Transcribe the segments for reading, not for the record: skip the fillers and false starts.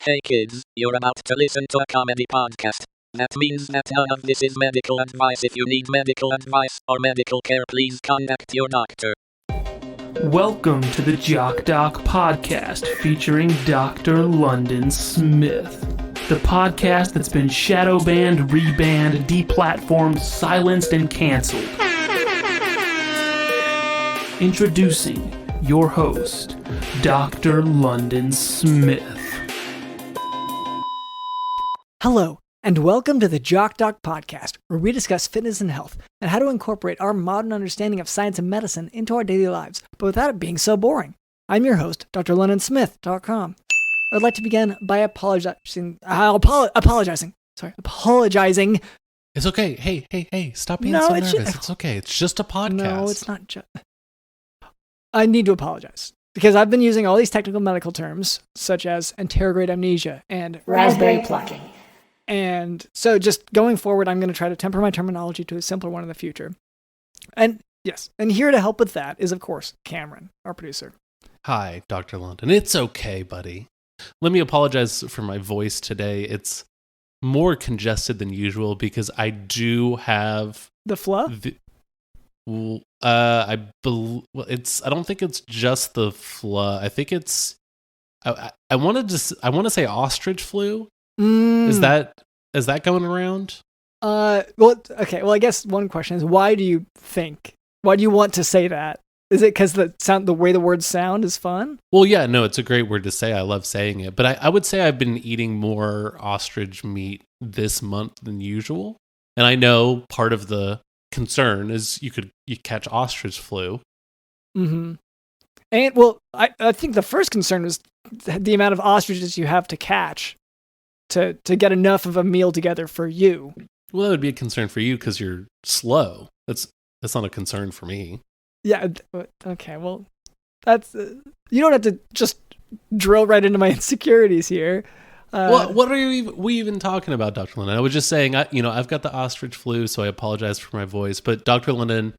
Hey kids, you're about to listen to a comedy podcast. That means that none of this is medical advice. If you need medical advice or medical care, please contact your doctor. Welcome to the Jock podcast featuring Dr. London Smith. The podcast that's been shadow banned, rebanned, deplatformed, silenced, and canceled. Introducing your host, Dr. London Smith. Hello, and welcome to the Jock podcast, where we discuss fitness and health, and how to incorporate our modern understanding of science and medicine into our daily lives, but without it being so boring. I'm your host, drlondonsmith.com. I'd like to begin by apologizing. Apologizing. It's okay. Hey, stop being so nervous. It's okay. It's just a podcast. No, it's not just... I need to apologize, because I've been using all these technical medical terms, such as anterograde amnesia and raspberry plucking. And so just going forward, I'm going to try to temper my terminology to a simpler one in the future. And yes, and here to help with that is, of course, Cameron, our producer. Hi, Dr. London. It's okay, buddy. Let me apologize for my voice today. It's more congested than usual because I do have... The fluff? I don't think it's just the flu. I think it's... I want to say ostrich flu. Is that going around? Okay. Well, I guess one question is, why do you want to say that? Is it because the way the words sound is fun? Well, yeah, no, it's a great word to say. I love saying it. But I would say I've been eating more ostrich meat this month than usual. And I know part of the concern is you catch ostrich flu. Mm-hmm. And, well, I think the first concern was the amount of ostriches you have to catch to get enough of a meal together for you. Well, that would be a concern for you because you're slow. That's not a concern for me. Yeah. Okay. Well, that's you don't have to just drill right into my insecurities here. What are we even talking about, Dr. London? I was just saying, I've got the ostrich flu, so I apologize for my voice. But Dr. London,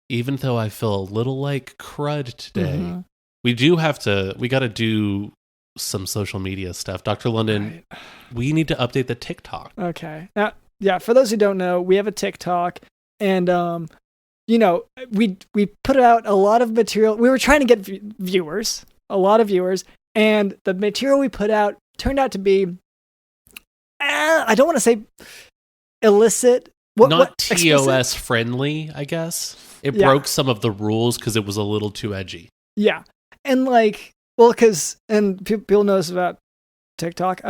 even though I feel a little like crud today, we got to do some social media stuff. Dr. London, right. We need to update the TikTok. Okay. Now, yeah, for those who don't know, we have a TikTok, and we put out a lot of material. We were trying to get a lot of viewers, and the material we put out turned out to be, I don't want to say illicit. Not TOS friendly, I guess. It broke some of the rules because it was a little too edgy. Yeah. And people know this about TikTok.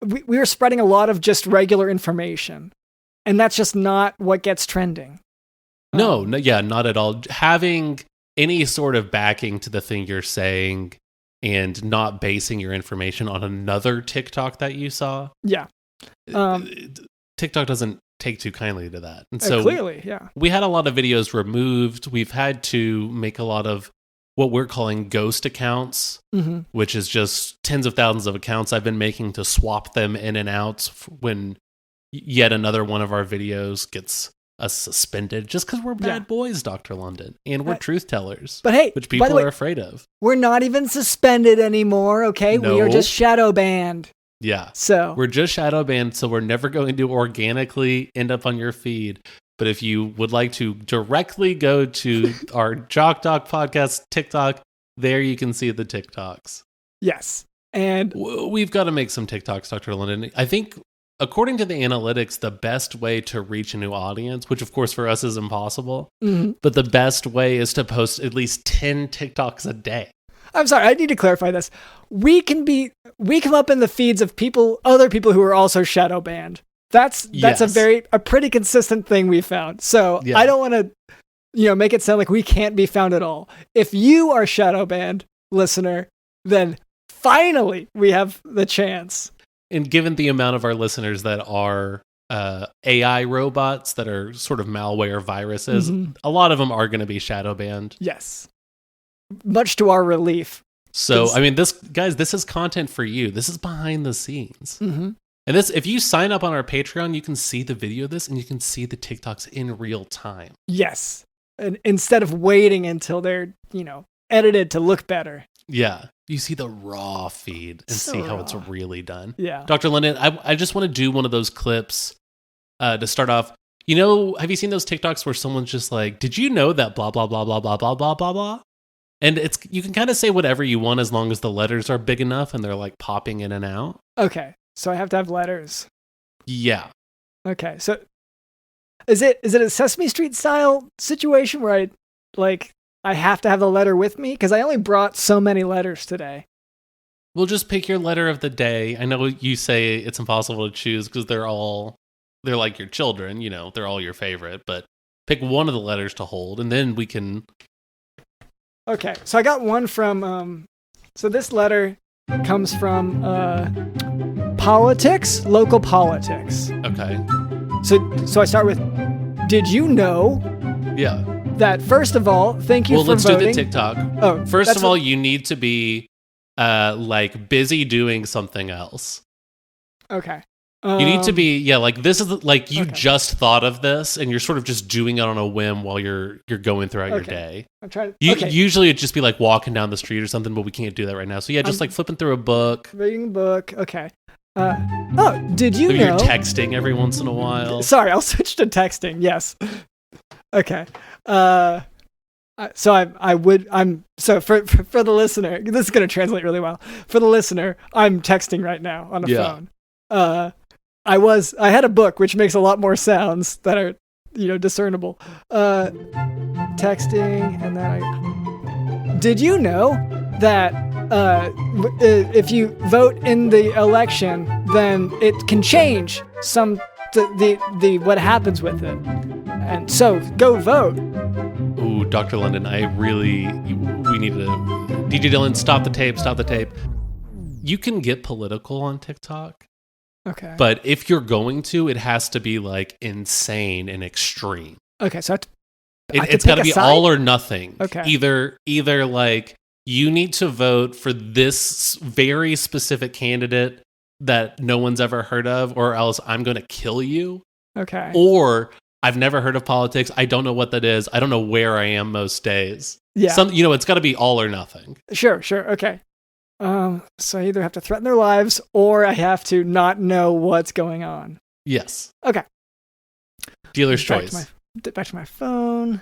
We were spreading a lot of just regular information, and that's just not what gets trending. No, not at all. Having any sort of backing to the thing you're saying and not basing your information on another TikTok that you saw. Yeah. TikTok doesn't take too kindly to that. And so clearly, yeah. We had a lot of videos removed. We've had to make a lot of what we're calling ghost accounts, which is just tens of thousands of accounts I've been making to swap them in and out when yet another one of our videos gets us suspended just because we're bad boys, Dr. London, and we're truth tellers. But hey, which people are afraid of. We're not even suspended anymore, okay? No. We are just shadow banned. Yeah. So we're just shadow banned, so we're never going to organically end up on your feed. But if you would like to directly go to our Jock podcast TikTok, there you can see the TikToks. Yes. And we've got to make some TikToks, Dr. London. I think, according to the analytics, the best way to reach a new audience, which of course for us is impossible, but the best way is to post at least 10 TikToks a day. I'm sorry, I need to clarify this. We come up in the feeds of other people who are also shadow banned. That's a pretty consistent thing we found. So I don't want to, make it sound like we can't be found at all. If you are shadow banned, listener, then finally we have the chance. And given the amount of our listeners that are AI robots that are sort of malware viruses, a lot of them are going to be shadow banned. Yes. Much to our relief. So, this is content for you. This is behind the scenes. And if you sign up on our Patreon, you can see the video of this and you can see the TikToks in real time. Yes. And instead of waiting until they're, edited to look better. Yeah. You see the raw feed and So see how raw. it's really done. Yeah. Dr. London, I just want to do one of those clips to start off. You know, have you seen those TikToks where someone's just like, did you know that blah, blah, blah, blah, blah, blah, blah, blah, blah? And you can kind of say whatever you want as long as the letters are big enough and they're like popping in and out. Okay. So I have to have letters. Yeah. Okay. So is it a Sesame Street style situation where I have to have the letter with me? Because I only brought so many letters today. We'll just pick your letter of the day. I know you say it's impossible to choose because they're like your children, you know, they're all your favorite, but pick one of the letters to hold and then we can. Okay. So I got one from, so this letter comes from politics, local politics. Okay. So I start with, did you know? Yeah. That first of all, thank you for let's voting. do the TikTok. Oh, first of all, you need to be like busy doing something else. Okay. You need to be like this is like you Okay. just thought of this and you're sort of just doing it on a whim while you're going throughout your day. I'm trying. Usually it'd just be like walking down the street or something, but we can't do that right now. So yeah, just like flipping through a book. Reading a book. Okay. Did you Maybe know? you're texting every once in a while. Sorry, I'll switch to texting. Yes. Okay. So so for the listener, this is going to translate really well. For the listener, I'm texting right now on a phone. I had a book, which makes a lot more sounds that are, discernible. Texting, and then did you know that if you vote in the election, then it can change the what happens with it, and so go vote. Ooh, Dr. London, we need to. DJ Dylan, stop the tape. You can get political on TikTok. Okay. But if you're going to, it has to be like insane and extreme. Okay, so it's got to be all or nothing. Okay. Either like you need to vote for this very specific candidate that no one's ever heard of, or else I'm going to kill you. Okay. Or I've never heard of politics. I don't know what that is. I don't know where I am most days. Yeah. It's got to be all or nothing. Sure. Okay. So I either have to threaten their lives or I have to not know what's going on. Yes. Okay. Dealer's choice. Back to my phone.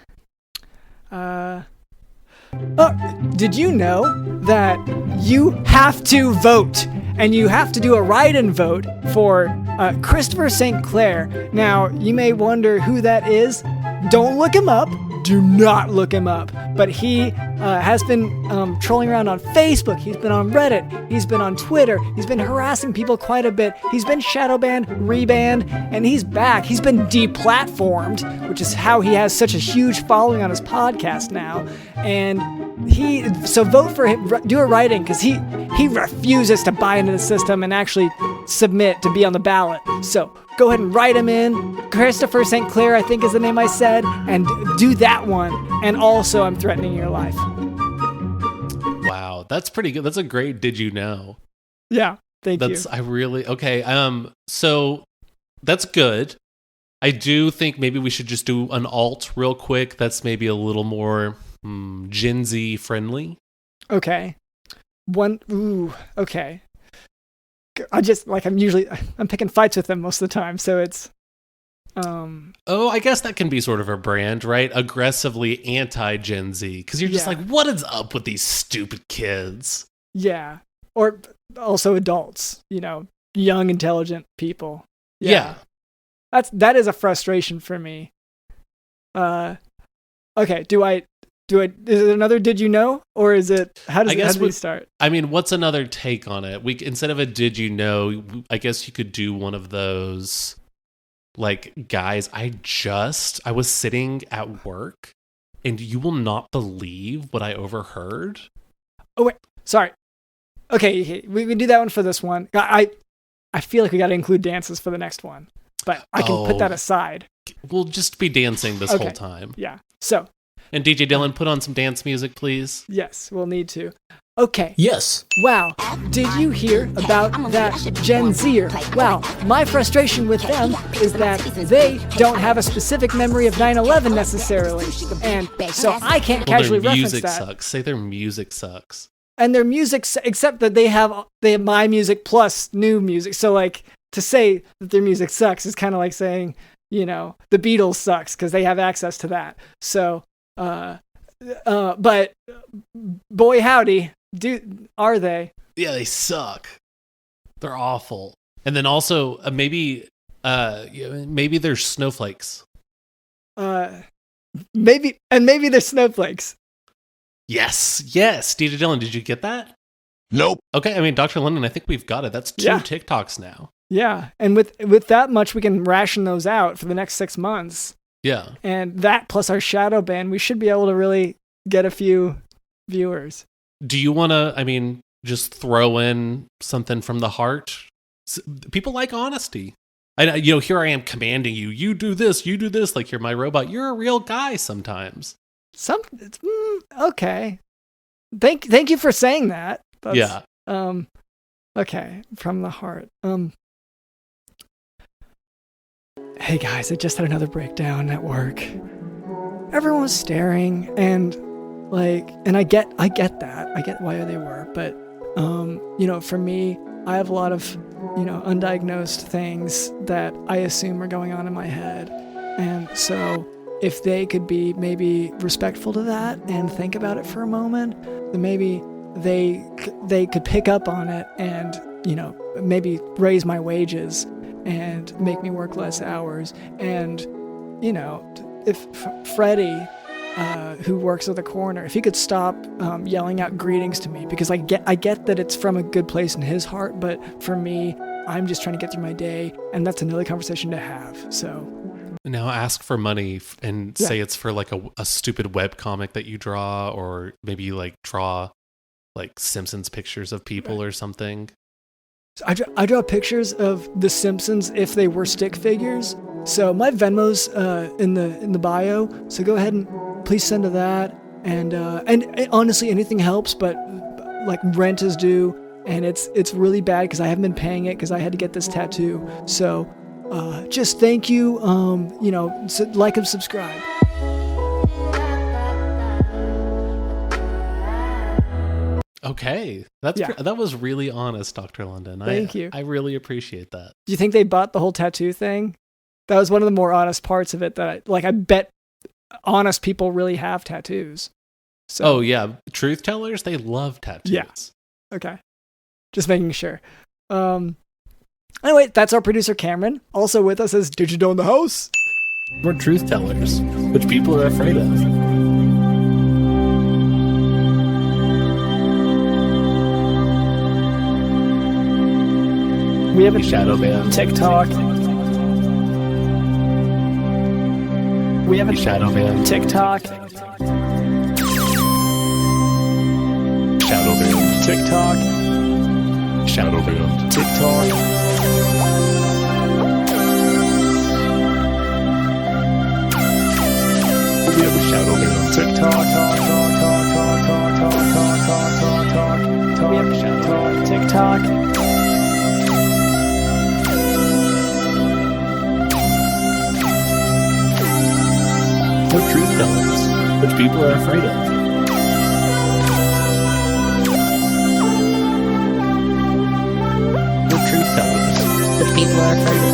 Did you know that you have to vote? And you have to do a write-in vote for Christopher St. Clair. Now, you may wonder who that is. Don't look him up. Do not look him up. But he has been trolling around on Facebook. He's been on Reddit. He's been on Twitter. He's been harassing people quite a bit. He's been shadow banned, rebanned, and he's back. He's been deplatformed, which is how he has such a huge following on his podcast now. And so vote for him. Do a write-in because he refuses to buy into the system and actually submit to be on the ballot. So go ahead and write him in. Christopher St. Clair, I think is the name I said, and do that one. And also, I'm threatening your life. Wow, that's pretty good. That's a great did you know? Yeah, thank you. Okay. So that's good. I do think maybe we should just do an alt real quick. That's maybe a little more Gen Z friendly. Okay. Okay. I'm picking fights with them most of the time, so it's I guess that can be sort of a brand, right? Aggressively anti-Gen Z, because you're just like, what is up with these stupid kids? Yeah. Or also adults, young, intelligent people. Yeah. That is a frustration for me. Okay, is it another did you know? Or is it, how does we start? I mean, what's another take on it? Instead of a did you know, I guess you could do one of those, like, guys, I was sitting at work and you will not believe what I overheard. Oh, wait, sorry. Okay, we can do that one for this one. I feel like we got to include dances for the next one, but I can put that aside. We'll just be dancing this whole time. Yeah, so. And DJ Dylan, put on some dance music, please. Yes, we'll need to. Okay. Yes. Wow. Did you hear about that Gen Zer? Wow. My frustration with them is that they don't have a specific memory of 9/11 necessarily. And so I can't casually their reference music that. sucks. Say their music sucks. and their music, except that they have my music plus new music. So like to say that their music sucks is kind of like saying, you know, the Beatles sucks because they have access to that. So, but boy howdy, are they? Yeah, they suck. They're awful. And then also maybe there's snowflakes. Maybe there's snowflakes. Yes. DJ Dylan, did you get that? Nope. Okay, I mean, Dr. London, I think we've got it. That's 2 TikToks now. Yeah, and with that much, we can ration those out for the next 6 months. Yeah. And that plus our shadow ban, we should be able to really get a few viewers. Do you want to, just throw in something from the heart? People like honesty. Here I am commanding you. You do this, like you're my robot. You're a real guy sometimes. Okay. Thank you for saying that. Yeah. Okay, from the heart. Hey guys, I just had another breakdown at work. Everyone was staring and I get that. I get why they were, but for me, I have a lot of, undiagnosed things that I assume are going on in my head. And so if they could be maybe respectful to that and think about it for a moment, then maybe they could pick up on it and, maybe raise my wages and make me work less hours. And, if Freddie, who works at the corner, if he could stop yelling out greetings to me, because I get that it's from a good place in his heart, but for me, I'm just trying to get through my day, and that's another conversation to have. So now ask for money and say it's for like a stupid webcomic that you draw, or maybe you like draw like Simpsons pictures of people or something. So I draw pictures of the Simpsons if they were stick figures. So my Venmo's in the bio. So go ahead and please send to that. And honestly, anything helps. But like rent is due, and it's really bad because I haven't been paying it because I had to get this tattoo. So just thank you. Like and subscribe. Okay, that was really honest, Dr. London. Thank you. I really appreciate that. Do you think they bought the whole tattoo thing? That was one of the more honest parts of it. That I bet honest people really have tattoos. So, oh yeah, truth tellers, they love tattoos. Yeah. Okay, just making sure. Anyway, that's our producer Cameron. Also with us is Digital in the house. We're truth tellers, which people are afraid of. We have a shadow ban. TikTok. We have a shadow ban. TikTok. Shadow ban. TikTok. Shadow ban. TikTok. We have a shadow ban. TikTok. We have a shadow. TikTok. We're truth tellers, which people are afraid of. We're truth tellers, which people are afraid of.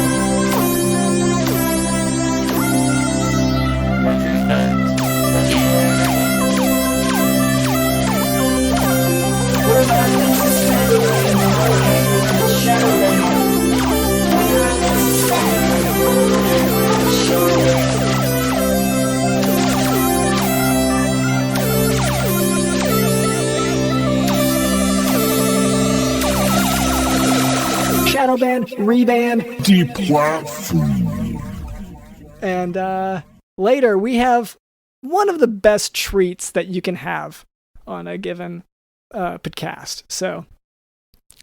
Shadow ban, reban, deplatform. And later we have one of the best treats that you can have on a given podcast. So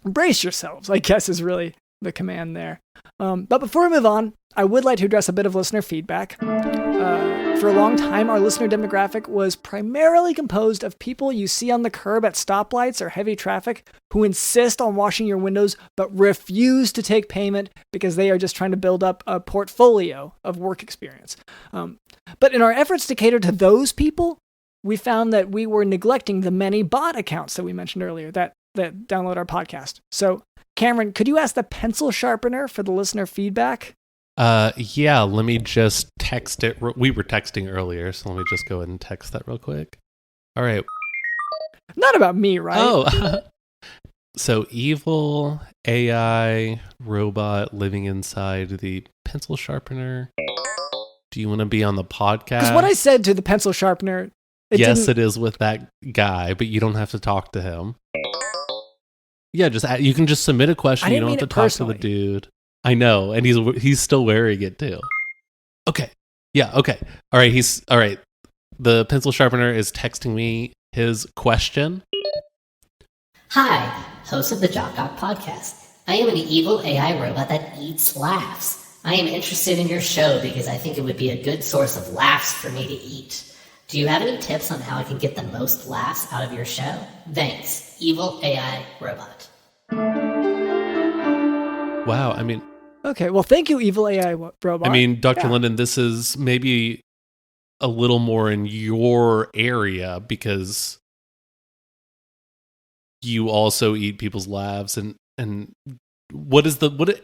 brace yourselves, I guess, is really the command there. But before we move on, I would like to address a bit of listener feedback. For a long time, our listener demographic was primarily composed of people you see on the curb at stoplights or heavy traffic who insist on washing your windows but refuse to take payment because they are just trying to build up a portfolio of work experience. But in our efforts to cater to those people, we found that we were neglecting the many bot accounts that we mentioned earlier that download our podcast. So, Cameron, could you ask the pencil sharpener for the listener feedback? Yeah, let me just text it. We were texting earlier, so let me just go ahead and text that real quick. All right. Not about me, right? Oh, so evil AI robot living inside the pencil sharpener. Do you want to be on the podcast? Because what I said to the pencil sharpener... Yes, it is with that guy, but you don't have to talk to him. Yeah, you can just submit a question. You don't have to talk to the dude. I know, and he's still wearing it too. Okay. Yeah, okay. All right, the pencil sharpener is texting me his question. Hi, host of the Jock podcast. I am an evil AI robot that eats laughs. I am interested in your show because I think it would be a good source of laughs for me to eat. Do you have any tips on how I can get the most laughs out of your show? Thanks, evil AI robot. Wow, I mean... Okay, well, thank you, evil AI robot. I mean, Dr. London, this is maybe a little more in your area because you also eat people's laughs. And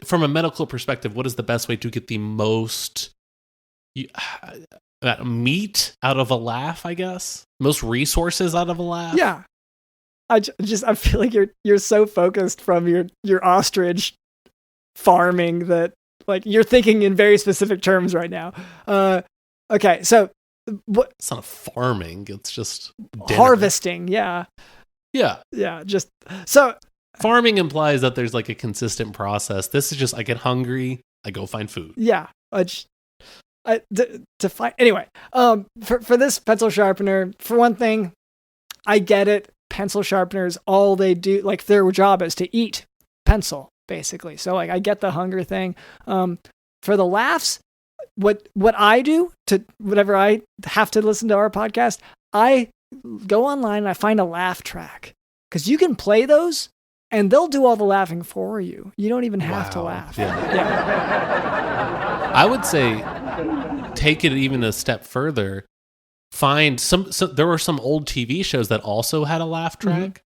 from a medical perspective, what is the best way to get the most meat out of a laugh, I guess? Most resources out of a laugh? Yeah. I feel like you're so focused from your ostrich farming that like you're thinking in very specific terms right now. Okay, so it's not farming, it's just dinner. Harvesting, yeah. Just so farming implies that there's like a consistent process. This is just I get hungry, I go find food. Yeah, to find anyway. For this pencil sharpener, for one thing, I get it. Pencil sharpeners, all they do, like their job is to eat pencil, basically. So like I get the hunger thing. For the laughs, what I do to whenever I have to listen to our podcast, I go online and I find a laugh track because you can play those and they'll do all the laughing for you. You don't even have to laugh. Yeah. I would say take it even a step further. Find there were some old TV shows that also had a laugh track. Mm-hmm.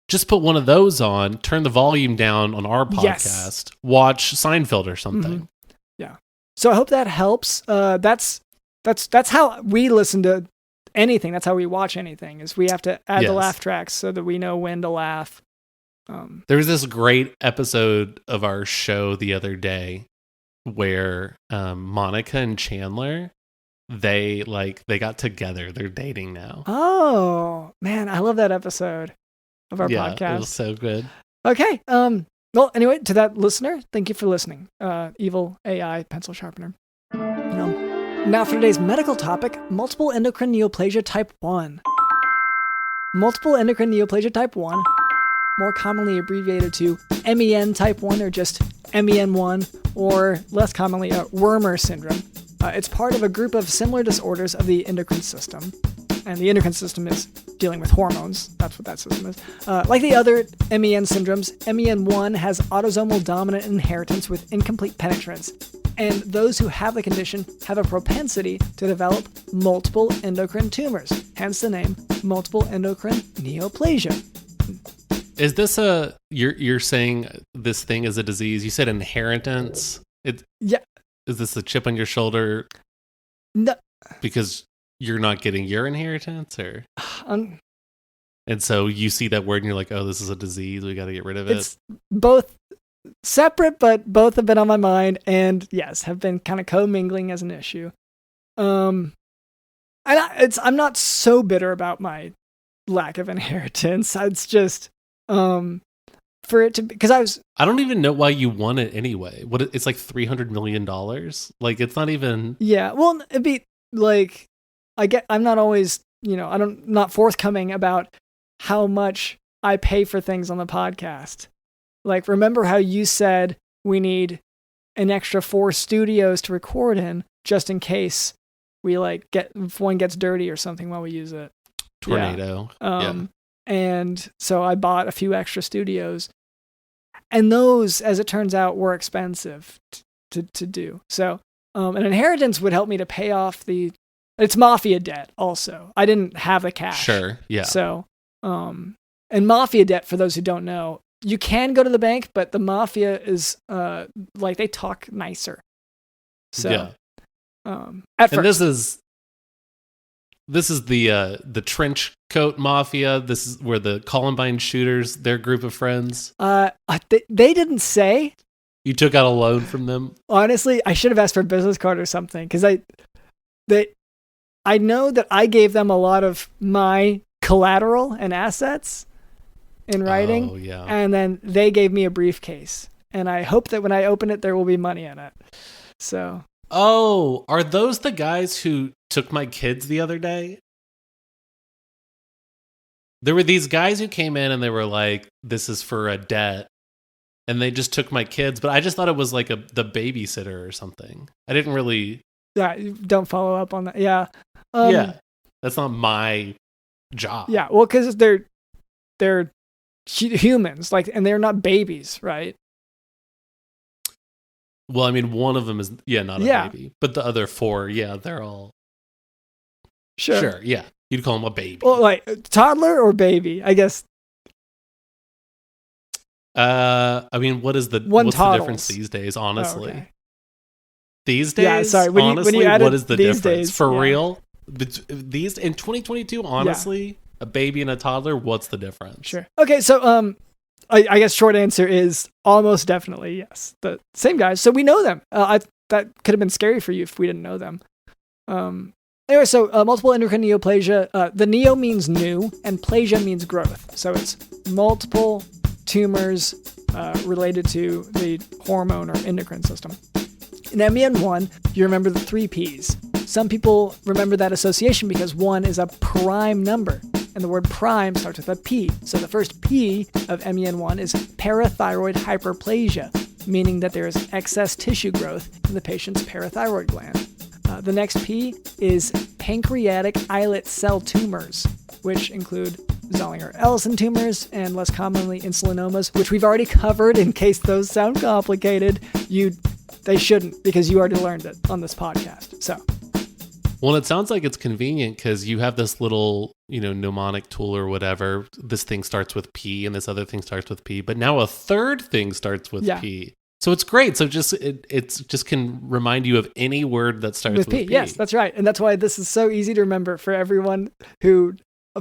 Just put one of those on, turn the volume down on our podcast, watch Seinfeld or something. Mm-hmm. Yeah. So I hope that helps. That's how we listen to anything. That's how we watch anything is we have to add the laugh tracks so that we know when to laugh. There was this great episode of our show the other day where Monica and Chandler, they got together. They're dating now. Oh man, I love that episode of our podcast. It was so good. Okay. Well, anyway, to that listener, thank you for listening. Evil AI pencil sharpener. Now for today's medical topic, multiple endocrine neoplasia type 1. Multiple endocrine neoplasia type 1, more commonly abbreviated to MEN type 1 or just MEN1, or less commonly, Wermer syndrome. It's part of a group of similar disorders of the endocrine system. And the endocrine system is dealing with hormones. That's what that system is. Like the other MEN syndromes, MEN1 has autosomal dominant inheritance with incomplete penetrance. And those who have the condition have a propensity to develop multiple endocrine tumors. Hence the name multiple endocrine neoplasia. Is this you're saying this thing is a disease? You said inheritance. Yeah. Is this a chip on your shoulder? No. Because you're not getting your inheritance, or? And so you see that word and you're like, oh, this is a disease. We got to get rid of it. It's both separate, but both have been on my mind, and yes, have been kind of co-mingling as an issue. I'm not so bitter about my lack of inheritance. It's just for it to, because I don't even know why you want it anyway. It's like $300 million. Like it's not even. Yeah, well, it'd be like I'm not always, not forthcoming about how much I pay for things on the podcast. Like, remember how you said we need an extra 4 studios to record in, just in case we if one gets dirty or something while we use it. Tornado. Yeah. And so I bought a few extra studios, and those, as it turns out, were expensive to do. So an inheritance would help me to pay off the It's mafia debt also. I didn't have the cash. Sure, yeah. So, and mafia debt, for those who don't know, you can go to the bank, but the mafia is like they talk nicer. So, yeah. At first. And this is the trench coat mafia. This is where the Columbine shooters, their group of friends. They didn't say. You took out a loan from them? Honestly, I should have asked for a business card or something, because I know that I gave them a lot of my collateral and assets in writing. Oh, yeah. And then they gave me a briefcase. And I hope that when I open it, there will be money in it. So. Oh, are those the guys who took my kids the other day? There were these guys who came in and they were like, this is for a debt. And they just took my kids, but I just thought it was like the babysitter or something. I didn't really. Yeah, don't follow up on that. Yeah. Yeah, that's not my job. Yeah, well, because they're humans, like, and they're not babies, right? Well, I mean, one of them is not a baby, but the other four, they're all. Sure, yeah, you'd call them a baby. Well, like toddler or baby, I guess. I mean, what's the difference these days? Honestly, okay. These days, yeah. Sorry, honestly, what is the difference days, for real? These in 2022, honestly, a baby and a toddler, what's the difference? Sure. Okay, so I guess short answer is almost definitely yes, the same guys. So we know them. That could have been scary for you if we didn't know them. Anyway, so multiple endocrine neoplasia. The neo means new, and plasia means growth. So it's multiple tumors related to the hormone or endocrine system. In MEN1, you remember the 3 Ps. Some people remember that association because 1 is a prime number, and the word prime starts with a P. So the first P of MEN1 is parathyroid hyperplasia, meaning that there is excess tissue growth in the patient's parathyroid gland. The next P is pancreatic islet cell tumors, which include Zollinger-Ellison tumors and less commonly insulinomas, which we've already covered. In case those sound complicated, they shouldn't, because you already learned it on this podcast. So, well, it sounds like it's convenient because you have this little, mnemonic tool or whatever. This thing starts with P and this other thing starts with P, but now a third thing starts with P. So it's great. So it just can remind you of any word that starts with P. Yes, that's right. And that's why this is so easy to remember for everyone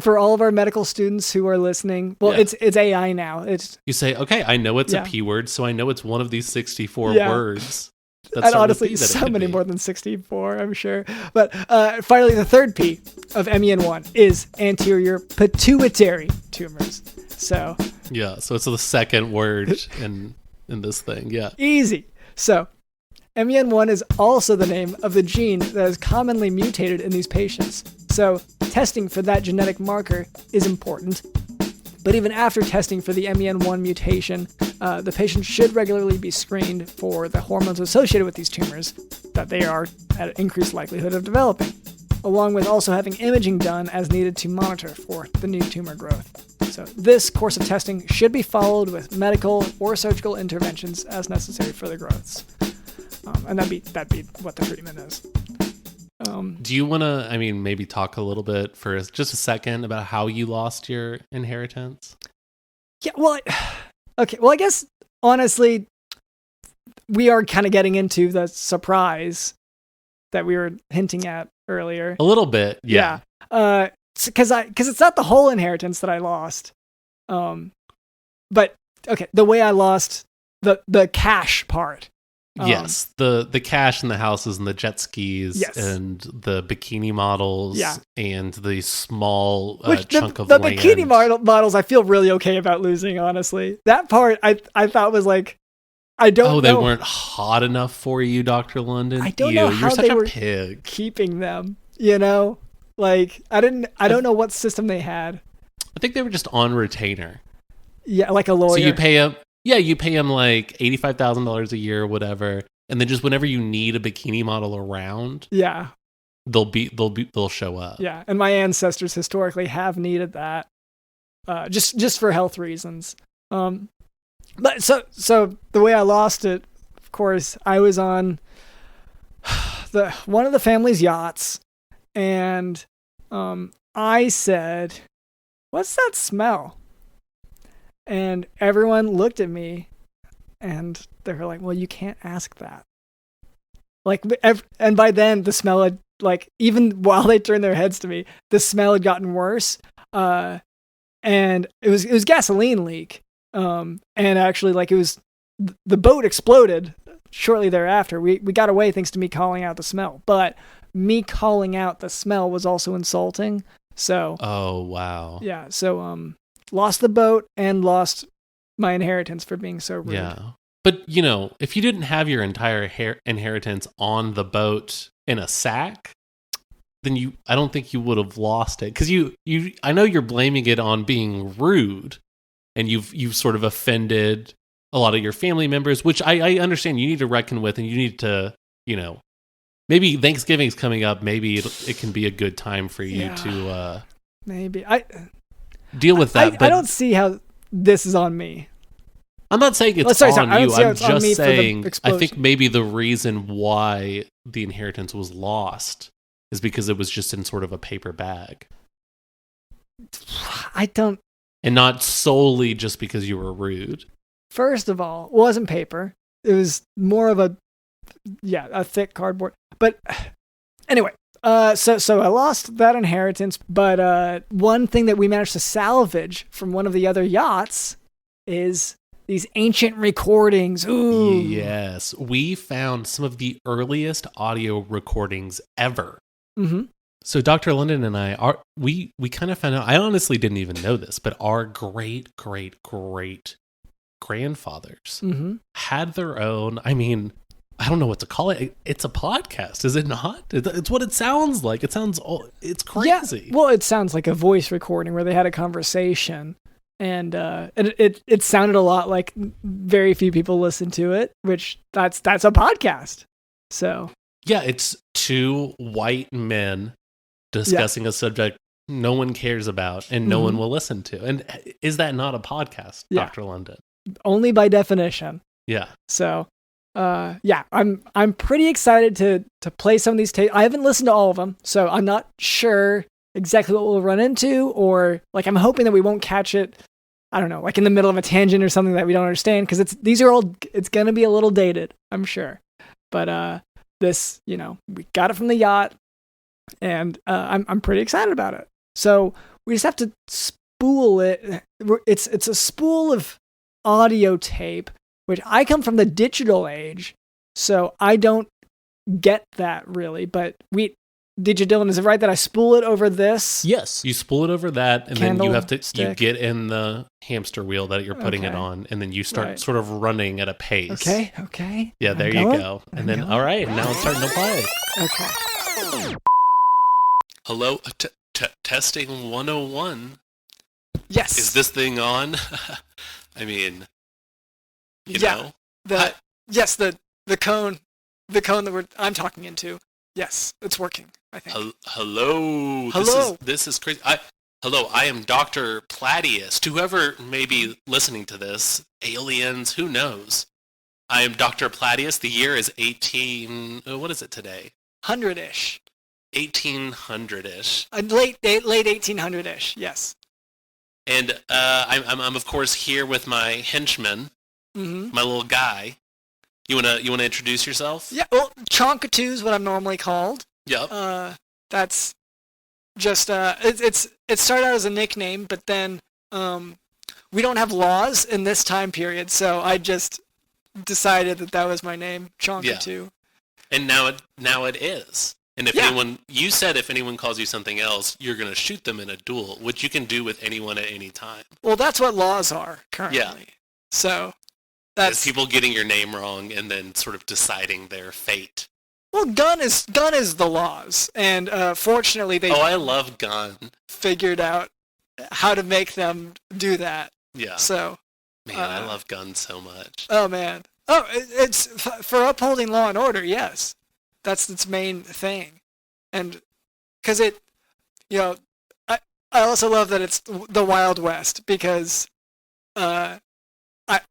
for all of our medical students who are listening. Well, it's AI now. You say, okay, I know it's a P word, so I know it's one of these 64 words. And honestly, so many more than 64, I'm sure. But finally, the third P of MEN1 is anterior pituitary tumors. So yeah, so it's the second word in this thing. Yeah, easy. So MEN1 is also the name of the gene that is commonly mutated in these patients. So testing for that genetic marker is important. But even after testing for the MEN1 mutation, the patient should regularly be screened for the hormones associated with these tumors that they are at an increased likelihood of developing, along with also having imaging done as needed to monitor for the new tumor growth. So this course of testing should be followed with medical or surgical interventions as necessary for the growths. And that'd be what the treatment is. Do you want to, maybe talk a little bit for just a second about how you lost your inheritance? Yeah, well, okay. Well, I guess, honestly, we are kind of getting into the surprise that we were hinting at earlier. A little bit, yeah. Because it's not the whole inheritance that I lost. But, okay, the way I lost the cash part. Yes, the cash and the houses and the jet skis and the bikini models and the small chunk of land. The bikini models I feel really okay about losing, honestly. That part I thought was like, I don't know. Oh, they weren't hot enough for you, Dr. London? I don't know how they were keeping them, Like, I don't know what system they had. I think they were just on retainer. Yeah, like a lawyer. So you pay them. Yeah, you pay them like $85,000 a year or whatever, and then just whenever you need a bikini model around, they'll show up. Yeah, and my ancestors historically have needed that, just for health reasons. But so the way I lost it, of course, I was on one of the family's yachts, and I said, "What's that smell?" And everyone looked at me, and they were like, "Well, you can't ask that." Like, and by then the smell had, like, even while they turned their heads to me, the smell had gotten worse. And it was gasoline leak. And actually, like, it was, the boat exploded shortly thereafter. We got away thanks to me calling out the smell, but me calling out the smell was also insulting. So. Oh, wow. Yeah. So, lost the boat and lost my inheritance for being so rude. Yeah. But, you know, if you didn't have your entire inheritance on the boat in a sack, then I don't think you would have lost it. Because I know you're blaming it on being rude, and you've sort of offended a lot of your family members, which I understand you need to reckon with, and you need to, you know, maybe Thanksgiving's coming up. Maybe it can be a good time for you to maybe deal with that. I don't see how this is on me. I'm not saying it's on you. I'm just saying I think maybe the reason why the inheritance was lost is because it was just in sort of a paper bag. And not solely just because you were rude. First of all, it wasn't paper. It was more of a thick cardboard. But anyway, so I lost that inheritance, but one thing that we managed to salvage from one of the other yachts is these ancient recordings. Ooh. Yes. We found some of the earliest audio recordings ever. Mm-hmm. So Dr. London and I, we kind of found out, I honestly didn't even know this, but our great grandfathers had their own, I mean, I don't know what to call it. It's a podcast, is it not? It's what it sounds like. It's crazy. Yeah, well, it sounds like a voice recording where they had a conversation. And it sounded a lot like very few people listen to it, which that's a podcast. So yeah, it's two white men discussing a subject no one cares about and no one will listen to. And is that not a podcast, Dr. London? Only by definition. Yeah. So I'm pretty excited to play some of these tapes. I haven't listened to all of them, so I'm not sure exactly what we'll run into, or like I'm hoping that we won't catch it, I don't know, like in the middle of a tangent or something that we don't understand, because it's going to be a little dated, I'm sure. But this, you know, we got it from the yacht, and I'm pretty excited about it. So we just have to spool it. It's a spool of audio tape, which I come from the digital age, so I don't get that really. But Dylan, is it right that I spool it over this? Yes, you spool it over that, and then you have to you get in the hamster wheel that you're putting it on, and then you start sort of running at a pace. Okay. Yeah, there you go. And then, all right, now it's starting to play. Okay. Hello, testing 101. Yes. Is this thing on? I mean, you know. Yes, the cone that I'm talking into. Yes, it's working, I think. Hello. This is crazy. Hello, I am Dr. Platius. Whoever may be listening to this, aliens, who knows? I am Dr. Platius. The year is what is it today? 100-ish. 1800-ish. Late 1800-ish, yes. And I'm of course here with my henchman, my little guy. You wanna introduce yourself? Yeah, well, Chonkatoo is what I'm normally called. Yep. That's just it started out as a nickname, but then we don't have laws in this time period, so I just decided that was my name, Chonkatoo. Yeah. And now it is. And if anyone calls you something else, you're gonna shoot them in a duel, which you can do with anyone at any time. Well, that's what laws are currently. Yeah. So. That's people getting your name wrong and then sort of deciding their fate. Well, gun is the laws, and fortunately they. Oh, I love gun. Figured out how to make them do that. Yeah. So. Man, I love guns so much. Oh man. Oh, it's for upholding law and order. Yes, that's its main thing, and because I also love that it's the Wild West because.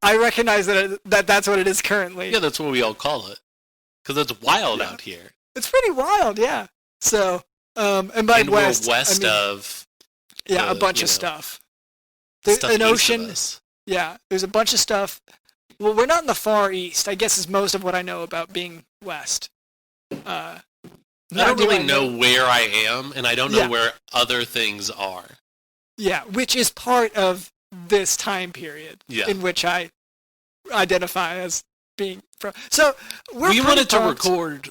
I recognize that's what it is currently. Yeah, that's what we all call it. Because it's wild out here. It's pretty wild, yeah. So, And by west, we're west of a bunch of stuff. Stuff an ocean. Of us. Yeah, there's a bunch of stuff. Well, we're not in the far east, I guess is most of what I know about being west. I don't really know where I am, and I don't know where other things are. Yeah, which is part of this time period in which I identify as being from. So we wanted to record.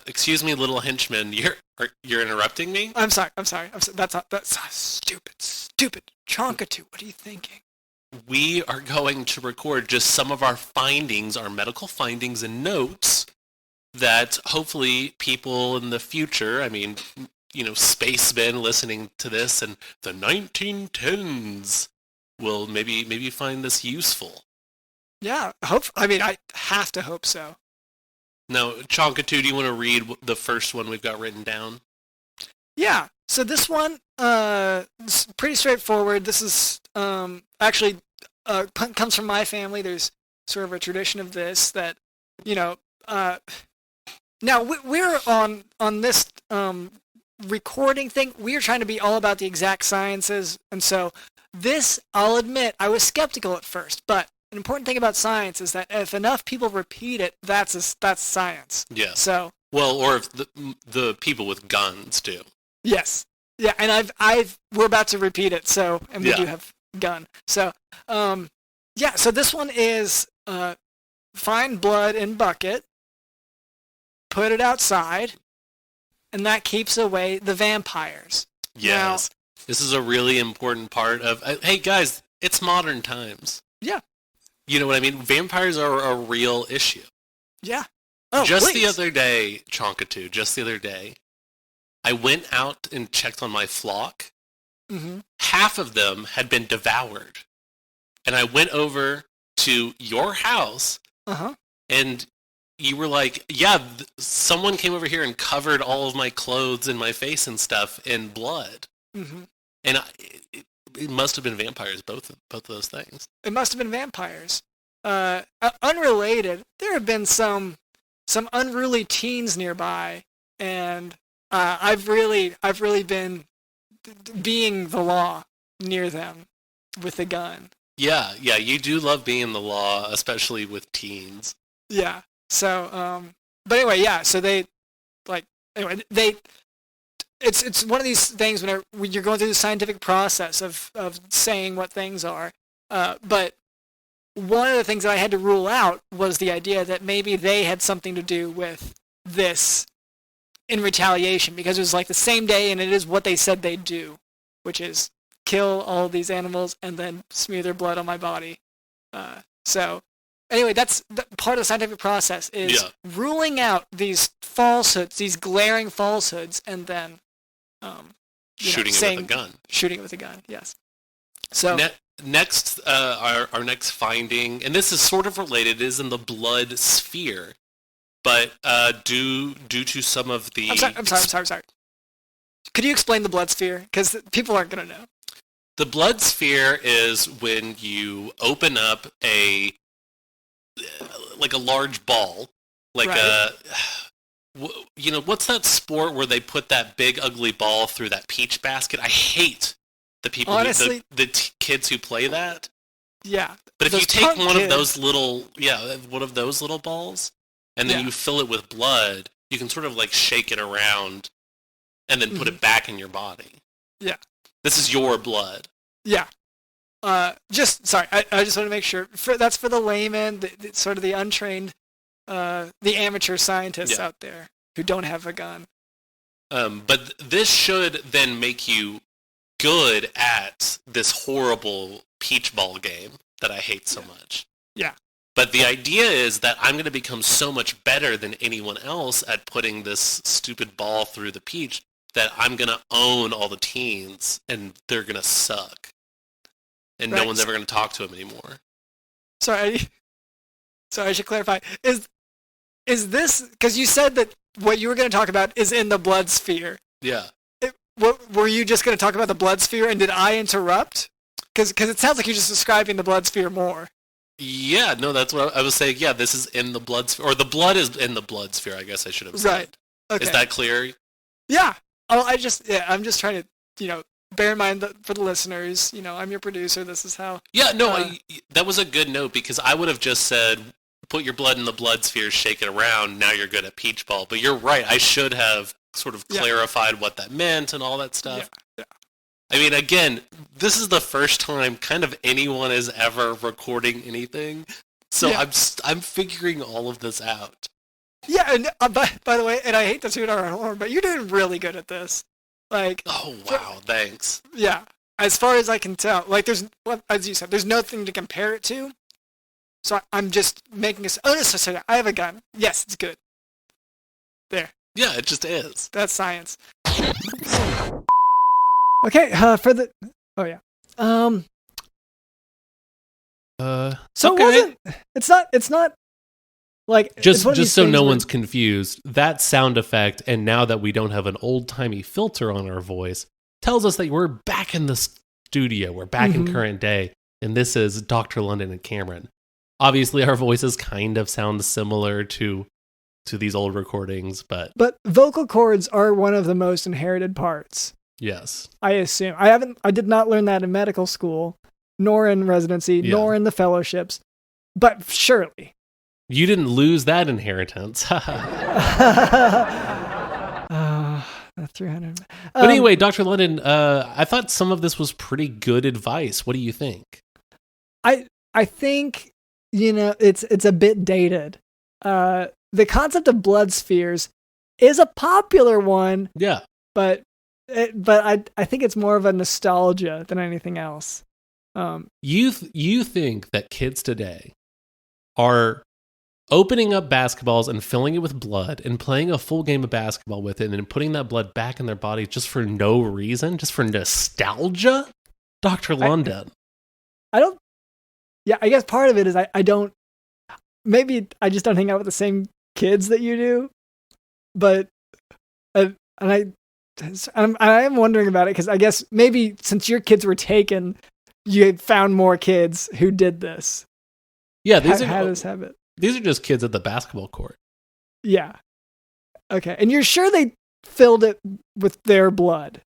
Excuse me, little henchman. You're interrupting me. I'm sorry. That's stupid. Chonkatu, what are you thinking? We are going to record just some of our findings, our medical findings and notes that hopefully people in the future, I mean, spacemen listening to this and the 1910s will maybe find this useful. Yeah, I have to hope so. Now, Chonkatu, do you want to read the first one we've got written down? Yeah, so this one is pretty straightforward. This is actually comes from my family. There's sort of a tradition of this that, now we're on this recording thing. We are trying to be all about the exact sciences, and so this, I'll admit, I was skeptical at first, but an important thing about science is that if enough people repeat it, that's science. Yeah. So. Well, or if the people with guns do. Yes. Yeah, and we're about to repeat it, and we do have gun. So, so this one is find blood in bucket, put it outside, and that keeps away the vampires. Yes. Now, this is a really important part of, hey guys, it's modern times. Yeah. You know what I mean? Vampires are a real issue. Yeah. The other day, Chonkatu, I went out and checked on my flock. Mm-hmm. Half of them had been devoured. And I went over to your house, and you were like, someone came over here and covered all of my clothes and my face and stuff in blood. Mm-hmm. And it must have been vampires, both of those things. It must have been vampires. Unrelated, there have been some unruly teens nearby, and I've really been being the law near them with a gun. Yeah, you do love being the law, especially with teens. Yeah. So, but anyway, so it's one of these things when you're going through the scientific process of saying what things are. But one of the things that I had to rule out was the idea that maybe they had something to do with this in retaliation, because it was like the same day and it is what they said they'd do, which is kill all these animals and then smear their blood on my body. So anyway, that's part of the scientific process is ruling out these falsehoods, these glaring falsehoods, and then shooting it with a gun. Shooting it with a gun, yes. So next, our next finding, and this is sort of related, is in the blood sphere, but due to some of the... I'm sorry. Could you explain the blood sphere? Because people aren't going to know. The blood sphere is when you open up a large ball, what's that sport where they put that big ugly ball through that peach basket? I hate the people, honestly, the kids who play that. Yeah. But if you take one of those little balls, and then you fill it with blood, you can sort of shake it around and then put it back in your body. Yeah. This is your blood. Yeah. I just want to make sure. That's for the layman, sort of the untrained, the amateur scientists out there who don't have a gun. But this should then make you good at this horrible peach ball game that I hate so much. Yeah. But the idea is that I'm going to become so much better than anyone else at putting this stupid ball through the peach that I'm going to own all the teens and they're going to suck. And no one's ever going to talk to them anymore. Sorry, I should clarify. Is this, because you said that what you were going to talk about is in the blood sphere. Yeah. Were you just going to talk about the blood sphere, and did I interrupt? Because it sounds like you're just describing the blood sphere more. Yeah, no, that's what I was saying. Yeah, this is in the blood sphere, or the blood is in the blood sphere, I guess I should have said. Right. Okay. Is that clear? Yeah. I'm just trying to, bear in mind that for the listeners, I'm your producer. This is how. Yeah, no, that was a good note because I would have just said, put your blood in the blood sphere, shake it around. Now you're good at peach ball. But you're right. I should have sort of clarified what that meant and all that stuff. Yeah. I mean, again, this is the first time kind of anyone is ever recording anything. So I'm figuring all of this out. Yeah, and by the way, and I hate to toot our horn, but you're doing really good at this. Like, oh wow, thanks. Yeah, as far as I can tell, like as you said, there's nothing to compare it to. So I'm just making sorry, I have a gun. Yes, it's good. There. Yeah, it just is. That's science. Okay, So okay. It's not like just so no one's confused. That sound effect, and now that we don't have an old-timey filter on our voice, tells us that we're back in the studio. We're back in current day, and this is Dr. London and Cameron. Obviously, our voices kind of sound similar to these old recordings, but vocal cords are one of the most inherited parts. Yes, I assume. I did not learn that in medical school, nor in residency, nor in the fellowships, but surely. You didn't lose that inheritance. 300. But anyway, Dr. London, I thought some of this was pretty good advice. What do you think? I think, it's a bit dated. The concept of blood spheres is a popular one. Yeah. But I think it's more of a nostalgia than anything else. You think that kids today are opening up basketballs and filling it with blood and playing a full game of basketball with it and then putting that blood back in their body just for no reason, just for nostalgia? Dr. London. I guess part of it is maybe I just don't hang out with the same kids that you do, but I am wondering about it because I guess maybe since your kids were taken, you had found more kids who did this. Yeah, had this habit. These are just kids at the basketball court. Yeah. Okay. And you're sure they filled it with their blood?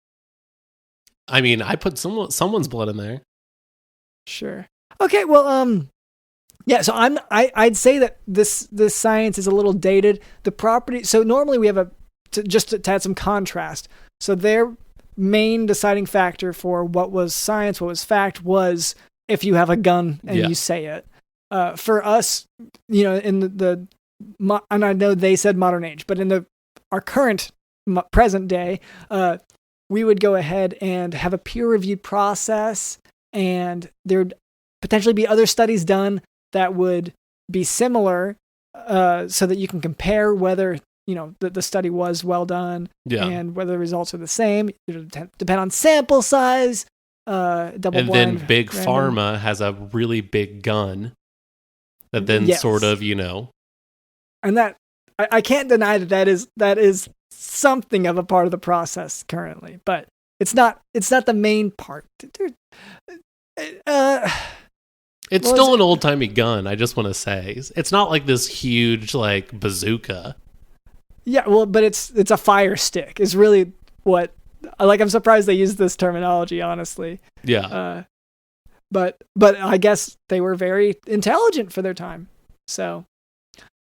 I mean, I put someone's blood in there. Sure. Okay. Well, yeah. So I'd say that this science is a little dated. The property. So normally we have to add some contrast. So their main deciding factor for what was science, what was fact, was if you have a gun and you say it. For us, in the and I know they said modern age, but in our current present day, we would go ahead and have a peer-reviewed process, and there'd potentially be other studies done that would be similar, so that you can compare whether the study was well done and whether the results are the same. It would depend on sample size. Double and blind, then Big random. Pharma has a really big gun. That then sort of, And that, I can't deny that is something of a part of the process currently, but it's not the main part. It's still an old-timey gun, I just want to say. It's not like this huge, like, bazooka. Yeah, well, but it's a fire stick is really what, I'm surprised they use this terminology, honestly. Yeah. But I guess they were very intelligent for their time. So,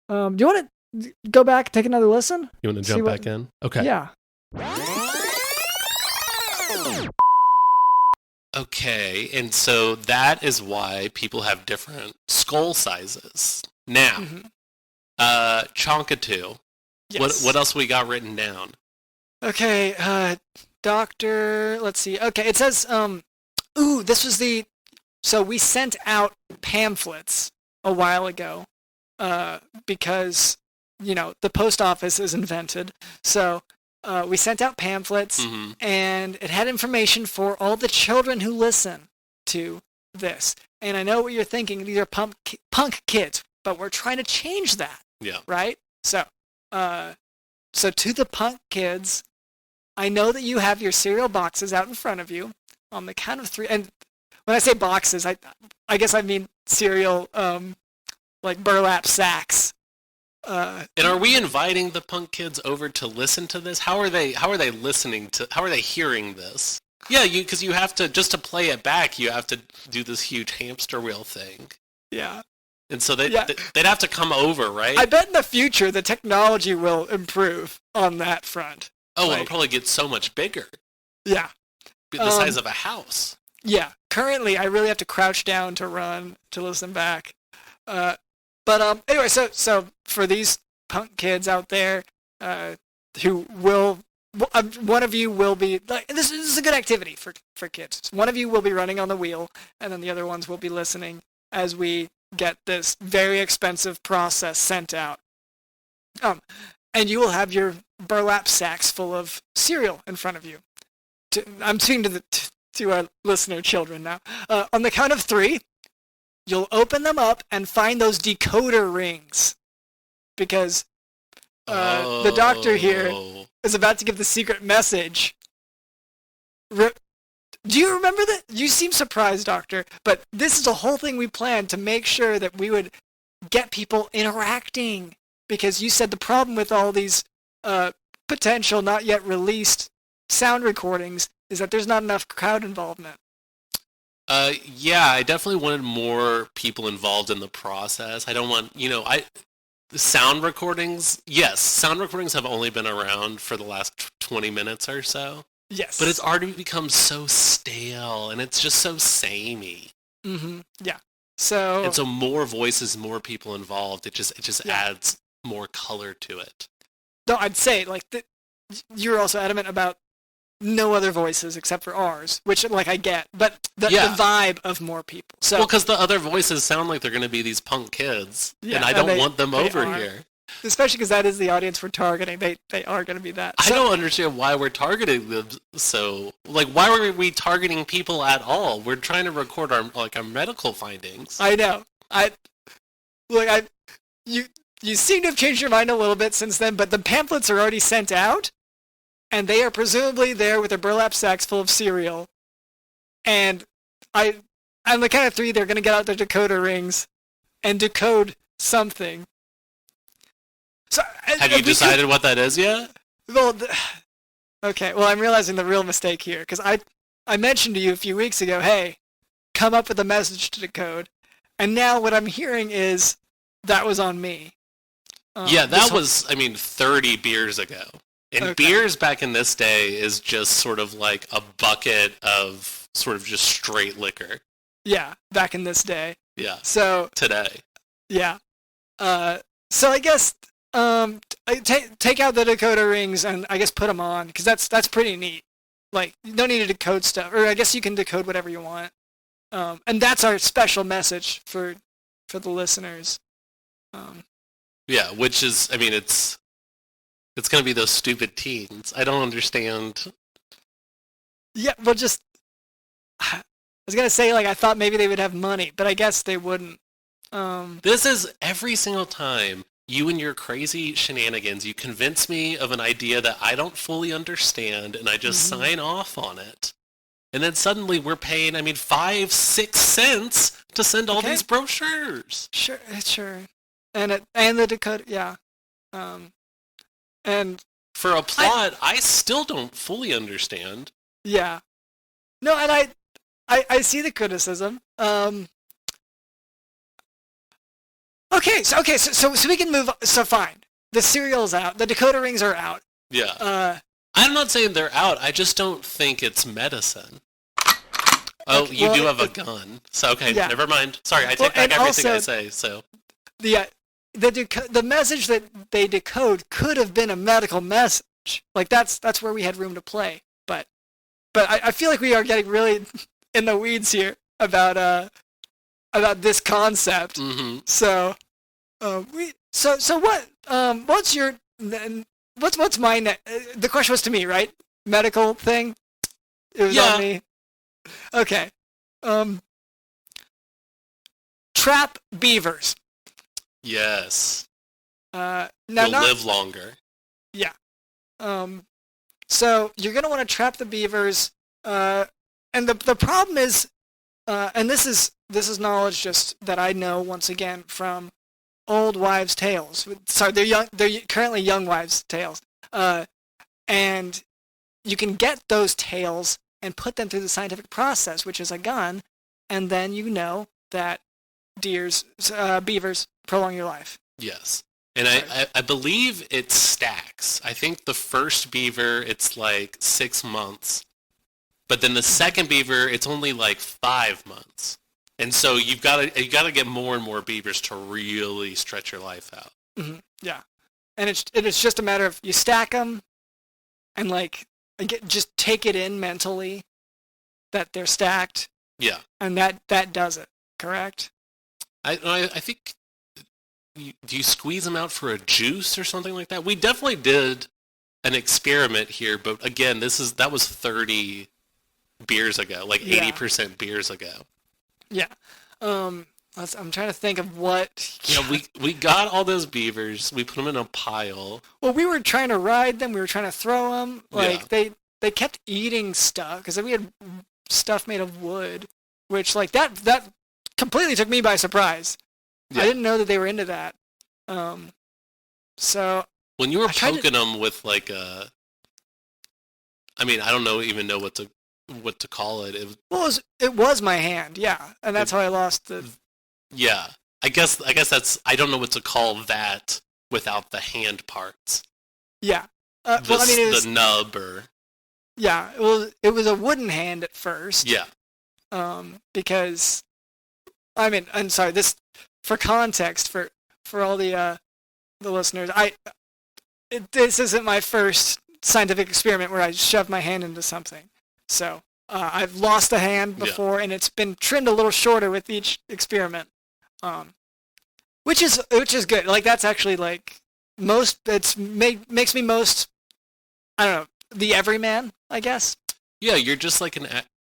do you want to go back, take another listen? You want to jump back in? Okay. Yeah. Okay, and so that is why people have different skull sizes. Now, Chonkatu. Yes. What else we got written down? Okay, Doctor. Let's see. Okay, it says, this was so we sent out pamphlets a while ago, because, the post office is invented. So we sent out pamphlets, and it had information for all the children who listen to this. And I know what you're thinking. These are punk kids, but we're trying to change that. Yeah. Right? So to the punk kids, I know that you have your cereal boxes out in front of you on the count of 3. And when I say boxes, I guess I mean cereal, like burlap sacks. And are we inviting the punk kids over to listen to this? How are they listening to? How are they hearing this? Yeah, because you have to, just to play it back, you have to do this huge hamster wheel thing. Yeah. And so they'd have to come over, right? I bet in the future the technology will improve on that front. Oh, it'll probably get so much bigger. Yeah. Be the size of a house. Yeah. Currently, I really have to crouch down to listen back. But anyway, so for these punk kids out there who will... one of you will be like, this is a good activity for kids. One of you will be running on the wheel, and then the other ones will be listening as we get this very expensive process sent out. And you will have your burlap sacks full of cereal in front of you. I'm speaking to our listener children now. On the count of 3, you'll open them up and find those decoder rings, because the doctor here is about to give the secret message. Do you remember that? You seem surprised, Doctor, but this is a whole thing we planned to make sure that we would get people interacting, because you said the problem with all these potential not yet released sound recordings is that there's not enough crowd involvement. Yeah, I definitely wanted more people involved in the process. I don't want, sound recordings, yes, sound recordings have only been around for the last 20 minutes or so. Yes. But it's already become so stale, and it's just so samey. Mm-hmm. Yeah. So... And so more voices, more people involved, it just adds more color to it. No, I'd say, you're also adamant about no other voices except for ours, which, I get, but the vibe of more people. So, well, because the other voices sound like they're going to be these punk kids, and I don't want them over here. Especially because that is the audience we're targeting. They are going to be that. I don't understand why we're targeting them. So, why were we targeting people at all? We're trying to record our medical findings. I know. You seem to have changed your mind a little bit since then, but the pamphlets are already sent out, and they are presumably there with their burlap sacks full of cereal. And on the count of 3, they're going to get out their decoder rings and decode something. So, have you decided what that is yet? Well, okay. Well, I'm realizing the real mistake here, because I mentioned to you a few weeks ago, hey, come up with a message to decode. And now what I'm hearing is that was on me. That was, 30 beers ago. And beers back in this day is just sort of like a bucket of sort of just straight liquor. Yeah, back in this day. Yeah. So today. Yeah. So I guess take out the decoder rings and I guess put them on, because that's pretty neat. You don't need to decode stuff, or I guess you can decode whatever you want. And that's our special message for the listeners. Yeah, which is, it's going to be those stupid teens. I don't understand. Yeah, well, I was going to say, I thought maybe they would have money, but I guess they wouldn't. This is every single time you and your crazy shenanigans, you convince me of an idea that I don't fully understand, and I just sign off on it. And then suddenly we're paying, 5-6 cents to send all these brochures. Sure. And the decoder, yeah. And for a plot, I still don't fully understand. Yeah. No, and I see the criticism. Okay, so we can move on. So fine. The cereal's out. The decoder rings are out. Yeah. I'm not saying they're out. I just don't think it's medicine. Oh, you do have a gun. So, never mind. Sorry, I take back everything I say, so... The message that they decode could have been a medical message. That's where we had room to play. But I feel like we are getting really in the weeds here about this concept. Mm-hmm. So what's your what's my the question was to me, right? Medical thing. It was on me. Okay. Trap beavers. Yes. Now live longer. Yeah. So you're gonna want to trap the beavers, and the problem is, and this is knowledge just that I know once again from old wives' tales. Sorry, they're currently young wives' tales. And you can get those tails and put them through the scientific process, which is a gun, and then you know that beavers prolong your life. Yes. And I believe it stacks. I think the first beaver, it's like 6 months. But then the second beaver, it's only like 5 months. And so you gotta get more and more beavers to really stretch your life out. Mm-hmm. Yeah. And it's just a matter of you stack them and just take it in mentally that they're stacked. Yeah. And that does it, correct? I think, do you squeeze them out for a juice or something like that? We definitely did an experiment here, but again, that was 30 beers ago, like 80% beers ago. Yeah. I'm trying to think of what. Yeah, we got all those beavers. We put them in a pile. Well, we were trying to ride them. We were trying to throw them. They kept eating stuff because we had stuff made of wood, which that completely took me by surprise. Yeah. I didn't know that they were into that. So when you were poking them with like a, I mean, I don't even know what to call it. It was my hand, yeah, and that's how I lost the. Yeah, I guess I don't know what to call that without the hand parts. Yeah, it was the nub or. Yeah, it was a wooden hand at first. Yeah. Because, I mean, I'm sorry. This, for context, for all the listeners, this isn't my first scientific experiment where I shoved my hand into something. So I've lost a hand before, and it's been trimmed a little shorter with each experiment, which is good. Like that's actually like makes me most, I don't know, the everyman, I guess. Yeah, you're just like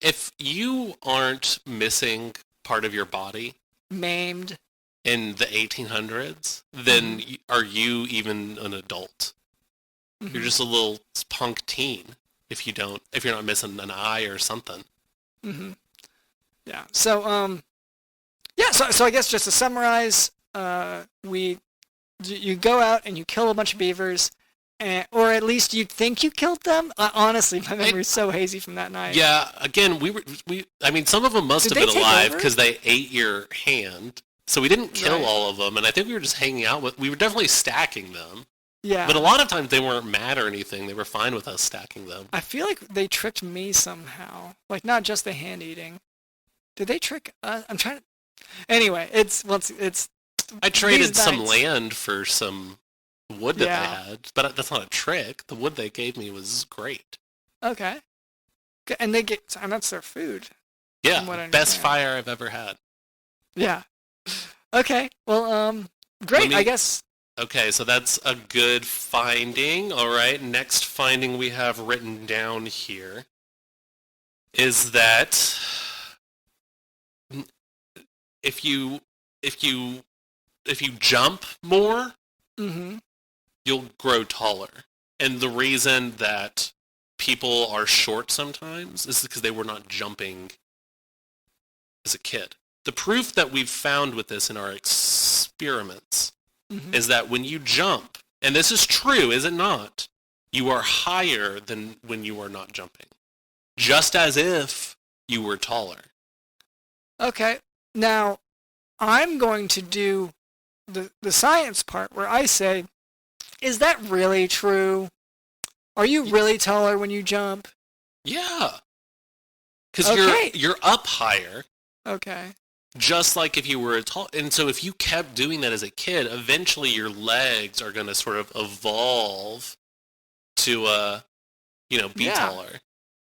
if you aren't missing part of your body, maimed in the 1800s, then are you even an adult? Mm-hmm. You're just a little punk teen if you're not missing an eye or something. Mm-hmm. Yeah. So So I guess just to summarize, you go out and you kill a bunch of beavers. Or at least you think you killed them. Honestly, my memory's so hazy from that night. Yeah, again, I mean, some of them must have been alive because they ate your hand. So we didn't kill all of them, and I think we were just hanging out we were definitely stacking them. Yeah. But a lot of times they weren't mad or anything. They were fine with us stacking them. I feel like they tricked me somehow. Like, not just the hand eating. Did they trick us? I'm trying to. Anyway, I traded some land for some wood that they had, but that's not a trick. The wood they gave me was great. Okay. And that's their food. Yeah, best fire I've ever had. Yeah. Okay. Well, great, I guess. Okay, so that's a good finding. All right, next finding we have written down here is that if you jump more, you'll grow taller. And the reason that people are short sometimes is because they were not jumping as a kid. The proof that we've found with this in our experiments is that when you jump, and this is true, is it not? You are higher than when you are not jumping. Just as if you were taller. Okay. Now, I'm going to do the science part where I say, is that really true? Are you really taller when you jump? Yeah. Because you're up higher. Okay. Just like if you were and so if you kept doing that as a kid, eventually your legs are going to sort of evolve to, be taller.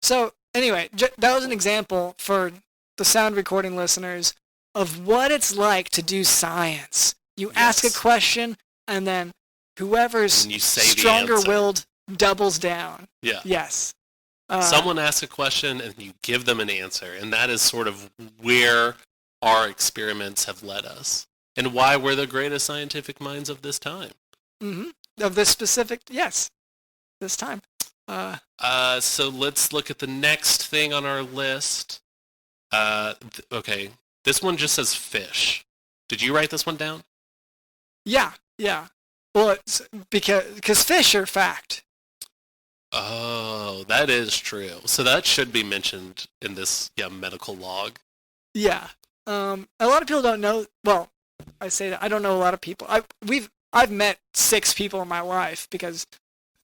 So anyway, that was an example for the sound recording listeners of what it's like to do science. You ask a question, and then whoever's stronger-willed doubles down. Yeah. Yes. Someone asks a question, and you give them an answer, and that is sort of where our experiments have led us, and why we're the greatest scientific minds of this time. Of this specific, this time. So let's look at the next thing on our list. Okay, this one just says fish. Did you write this one down? Yeah. Well, it's because fish are fact. Oh, that is true. So that should be mentioned in this medical log. Yeah. A lot of people don't know. Well, I say that I don't know a lot of people. I've met 6 people in my life because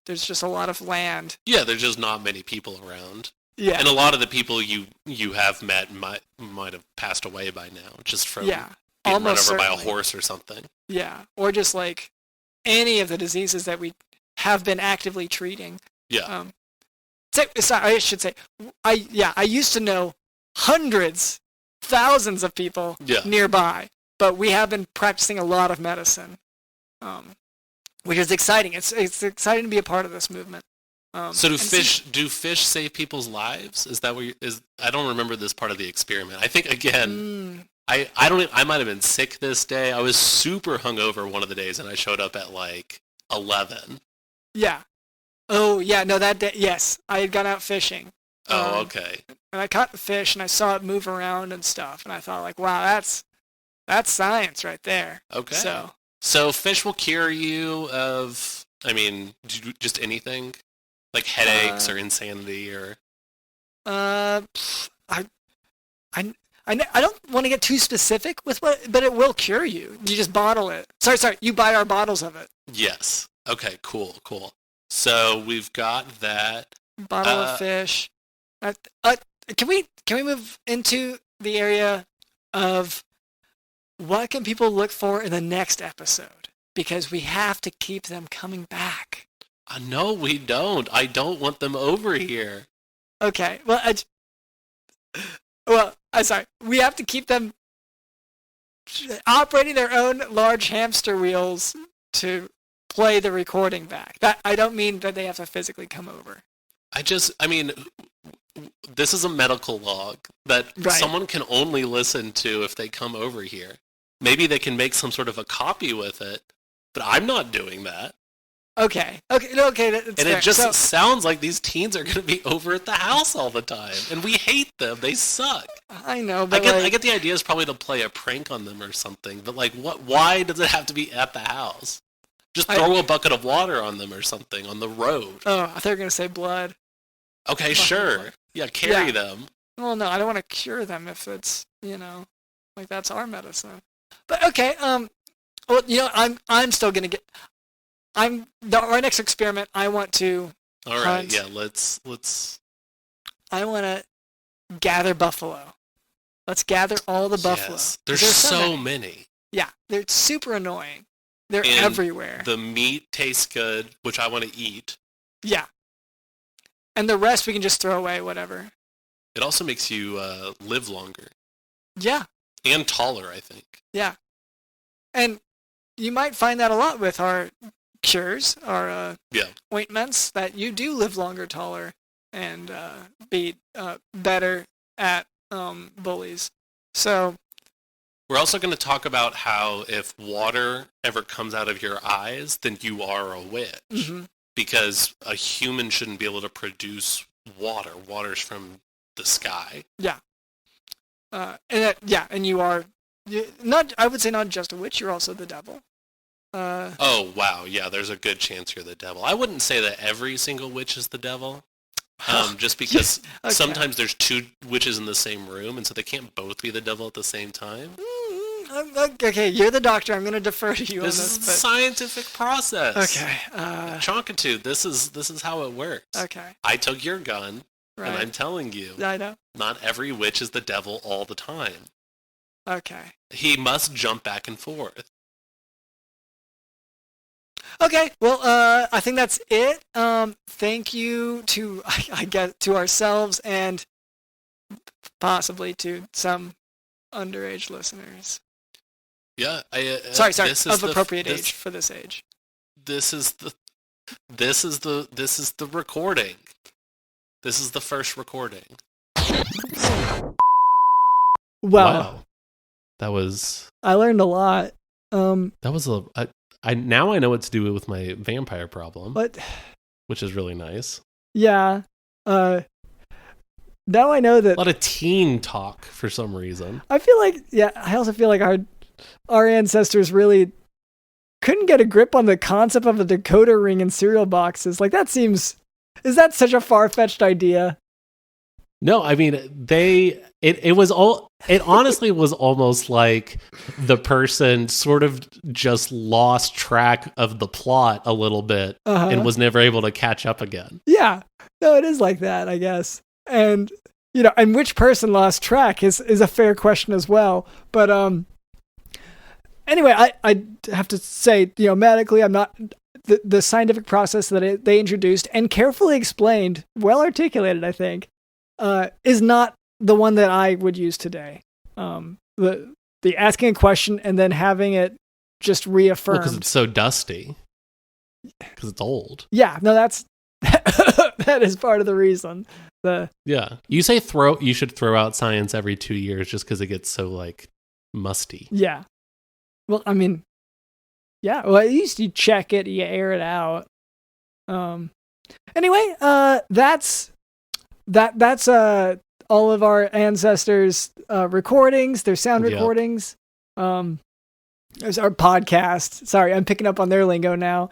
there's just a lot of land. Yeah, there's just not many people around. Yeah. And a lot of the people you have met might have passed away by now, just from being run over by a horse or something. Yeah, or just like any of the diseases that we have been actively treating. Yeah. I should say, I used to know hundreds, thousands of people nearby, but we have been practicing a lot of medicine, which is exciting. It's exciting to be a part of this movement. So do fish save people's lives? Is that what I don't remember this part of the experiment. I think again, I might have been sick this day. I was super hungover one of the days, and I showed up at like 11. Yeah. Oh, yeah, no, that day, yes. I had gone out fishing. Oh, okay. And I caught the fish, and I saw it move around and stuff, and I thought, like, wow, that's science right there. Okay. So fish will cure you of, just anything? Like headaches or insanity or... I don't want to get too specific with but it will cure you. You just bottle it. Sorry, you buy our bottles of it. Yes. Okay, cool. So we've got that bottle of fish. Can we move into the area of what can people look for in the next episode? Because we have to keep them coming back. No, we don't. I don't want them over here. Okay. I'm sorry. We have to keep them operating their own large hamster wheels to play the recording back. That I don't mean that they have to physically come over. This is a medical log that someone can only listen to if they come over here. Maybe they can make some sort of a copy with it, but I'm not doing that. Okay. That's and fair. It just sounds like these teens are going to be over at the house all the time, and we hate them. They suck. I know, but I get the idea is probably to play a prank on them or something, but like, what? Why does it have to be at the house? Just throw a bucket of water on them or something on the road. Oh, I thought you were going to say blood. Okay, sure. Blood. Yeah, carry them. Well, no, I don't want to cure them if it's, like that's our medicine. But okay, I'm still going to get... our next experiment. I want to. All right, yeah. Let's. I want to gather buffalo. Let's gather all the buffalo. Yes. There's so many. Yeah, they're super annoying. They're everywhere. The meat tastes good, which I want to eat. Yeah. And the rest we can just throw away, whatever. It also makes you live longer. Yeah. And taller, I think. Yeah. And you might find that a lot with our cures, our ointments, that you do live longer, taller, and be better at bullies. So we're also going to talk about how if water ever comes out of your eyes, then you are a witch. Mm-hmm. Because a human shouldn't be able to produce water. Water's from the sky. Yeah. And you are not. I would say not just a witch. You're also the devil. Oh wow, yeah. There's a good chance you're the devil. I wouldn't say that every single witch is the devil. Just because sometimes there's 2 witches in the same room, and so they can't both be the devil at the same time. Okay, you're the doctor. I'm going to defer to you on this. This is a scientific process. Okay. Chonkitude, this is how it works. Okay. I took your gun, and I'm telling you. I know. Not every witch is the devil all the time. Okay. He must jump back and forth. Okay, well, I think that's it. Thank you to, I guess, to ourselves and possibly to some underage listeners. Yeah, sorry, of appropriate age for this age. This is the recording. This is the first recording. Wow. That was... I learned a lot. That was now I know what to do with my vampire problem. But, which is really nice. Yeah. Now I know that... A lot of teen talk for some reason. I feel like... Yeah, I also feel like our ancestors really couldn't get a grip on the concept of a decoder ring in cereal boxes. Like is that such a far-fetched idea? No, I mean, it honestly was almost like the person sort of just lost track of the plot a little bit and was never able to catch up again. Yeah. No, it is like that, I guess. And, and which person lost track is a fair question as well. But, anyway, I have to say, medically, I'm not, the scientific process that they introduced and carefully explained, well articulated, I think, is not the one that I would use today. The asking a question and then having it just reaffirmed. Because it's so dusty. Because it's old. Yeah, no, that is part of the reason. Yeah, you say you should throw out science every 2 years just because it gets so like musty. Yeah. Well, I mean, yeah. Well, at least you check it, you air it out. Anyway, that's all of our ancestors' recordings, their sound recordings. There's our podcast. Sorry, I'm picking up on their lingo now.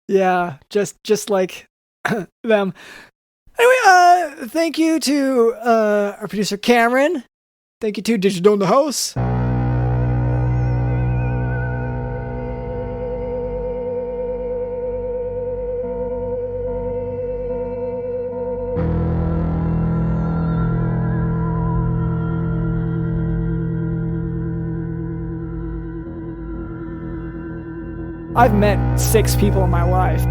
Yeah, just like them. Anyway, thank you to our producer Cameron. Thank you to Digital in the House. I've met 6 people in my life.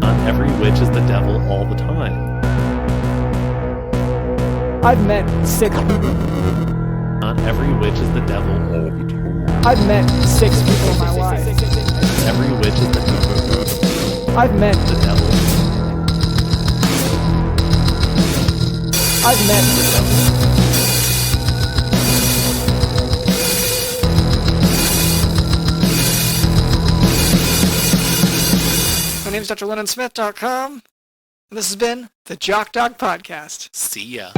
Not every witch is the devil all the time. I've met 6 people. Not every witch is the devil all the time. I've met 6 people in my life. Every witch is the devil. I've met the devil. I've met the devil. My name is DrLondonSmith.com, and this has been the Jock Podcast. See ya.